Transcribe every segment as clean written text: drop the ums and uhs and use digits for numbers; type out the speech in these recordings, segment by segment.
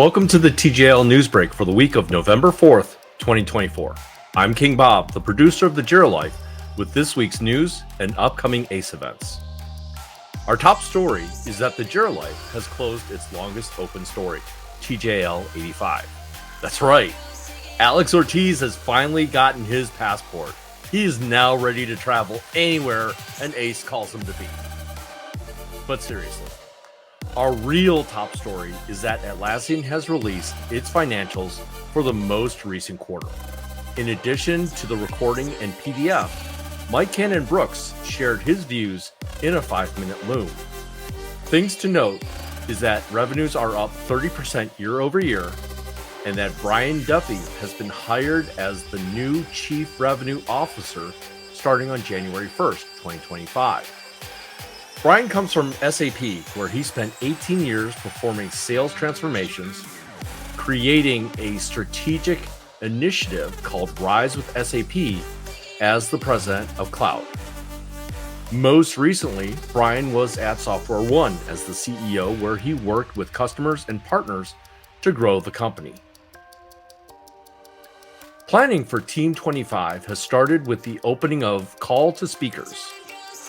Welcome to the TJL Newsbreak for the week of November 4th, 2024. I'm King Bob, the producer of the Jira Life, with this week's news and upcoming ACE events. Our top story is that the Jira Life has closed its longest open story, TJL 85. That's right, Alex Ortiz has finally gotten his passport. He is now ready to travel anywhere an ACE calls him to be. But seriously, our real top story is that Atlassian has released its financials for the most recent quarter. In addition to the recording and PDF, Mike Cannon-Brookes shared his views in a 5-minute Loom. Things to note is that revenues are up 30% year over year, and that Brian Duffy has been hired as the new Chief Revenue Officer starting on January 1st, 2025. Brian comes from SAP, where he spent 18 years performing sales transformations, creating a strategic initiative called Rise with SAP as the president of Cloud. Most recently, Brian was at Software One as the CEO, where he worked with customers and partners to grow the company. Planning for Team 25 has started with the opening of Call to Speakers.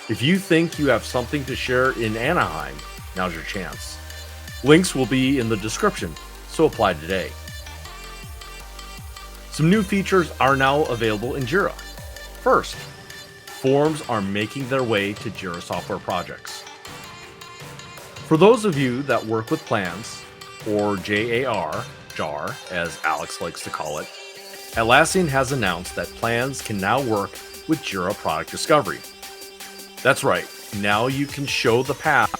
If you think you have something to share in Anaheim, now's your chance. Links will be in the description, so apply today. Some new features are now available in Jira. First, forms are making their way to Jira Software projects. For those of you that work with plans, or JAR, as Alex likes to call it, Atlassian has announced that plans can now work with Jira Product Discovery. That's right, now you can show the path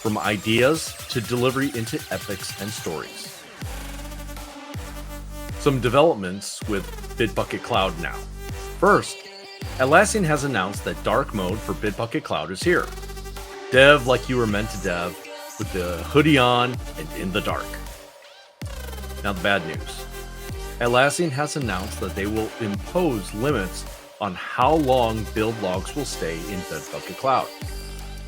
from ideas to delivery into epics and stories. Some developments with Bitbucket Cloud now. First, Atlassian has announced that dark mode for Bitbucket Cloud is here. Dev like you were meant to dev, with the hoodie on and in the dark. Now the bad news. Atlassian has announced that they will impose limits on how long build logs will stay in Bitbucket Cloud.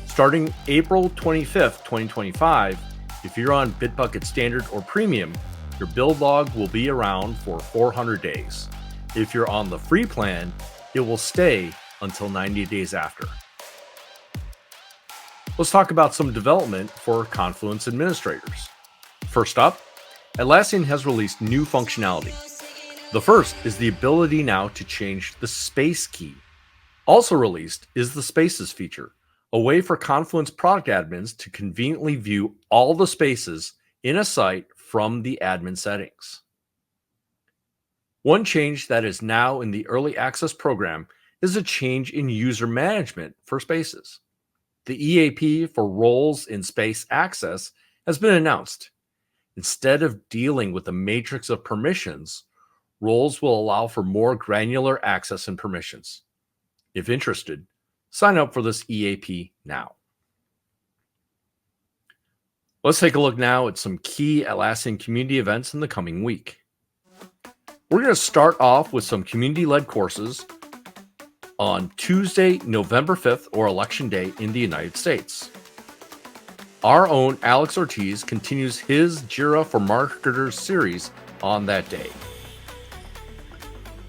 Starting April 25th, 2025, if you're on Bitbucket Standard or Premium, your build log will be around for 400 days. If you're on the free plan, it will stay until 90 days after. Let's talk about some development for Confluence administrators. First up, Atlassian has released new functionality. The first is the ability now to change the space key. Also released is the Spaces feature, a way for Confluence product admins to conveniently view all the spaces in a site from the admin settings. One change that is now in the early access program is a change in user management for spaces. The EAP for roles in space access has been announced. Instead of dealing with a matrix of permissions, roles will allow for more granular access and permissions. If interested, sign up for this EAP now. Let's take a look now at some key Atlassian community events in the coming week. We're going to start off with some community-led courses on Tuesday, November 5th, or Election Day in the United States. Our own Alex Ortiz continues his Jira for Marketers series on that day.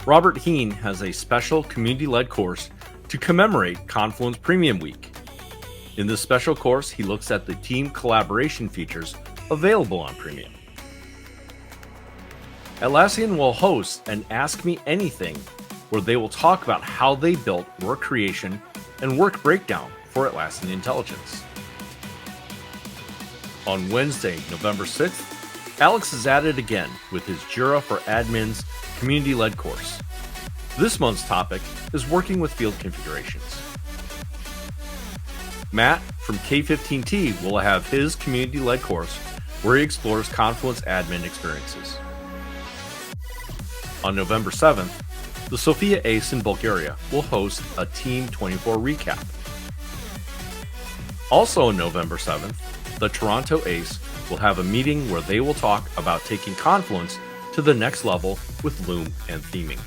Robert Heen has a special community-led course to commemorate Confluence Premium Week. In this special course, he looks at the team collaboration features available on Premium. Atlassian will host an Ask Me Anything, where they will talk about how they built work creation and work breakdown for Atlassian Intelligence. On Wednesday, November 6th, Alex is at it again with his Jira for Admins community-led course. This month's topic is working with field configurations. Matt from K15T will have his community-led course where he explores Confluence admin experiences. On November 7th, the Sofia ACE in Bulgaria will host a Team 24 recap. Also on November 7th, the Toronto ACE will have a meeting where they will talk about taking Confluence to the next level with Loom and Theming.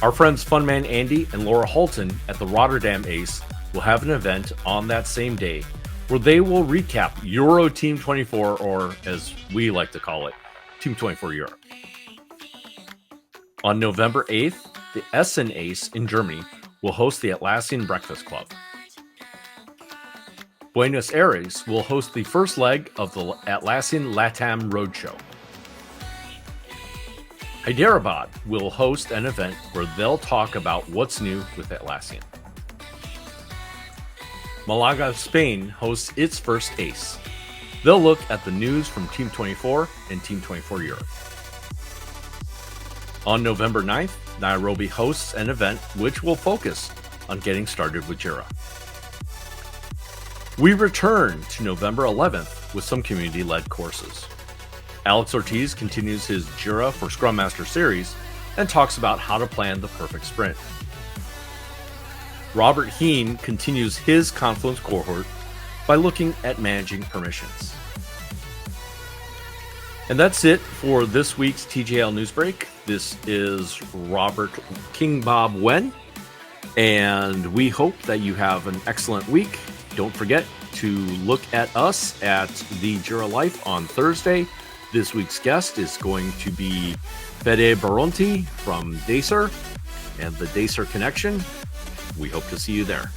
Our friends Funman Andy and Laura Holton at the Rotterdam ACE will have an event on that same day where they will recap Euro Team 24, or as we like to call it, Team 24 Europe. On November 8th, the Essen Ace in Germany will host the Atlassian Breakfast Club. Buenos Aires will host the first leg of the Atlassian LATAM Roadshow. Hyderabad will host an event where they'll talk about what's new with Atlassian. Malaga, Spain hosts its first ACE. They'll look at the news from Team 24 and Team 24 Europe. On November 9th, Nairobi hosts an event which will focus on getting started with Jira. We return to November 11th with some community-led courses. Alex Ortiz continues his Jira for Scrum Master series and talks about how to plan the perfect sprint. Robert Heen continues his Confluence cohort by looking at managing permissions. And that's it for this week's TJL Newsbreak. This is Robert King Bob Wen, and we hope that you have an excellent week. Don't forget to look at us at the Jira Life on Thursday. This week's guest is going to be Fede Baronti from Dacer and the Dacer Connection. We hope to see you there.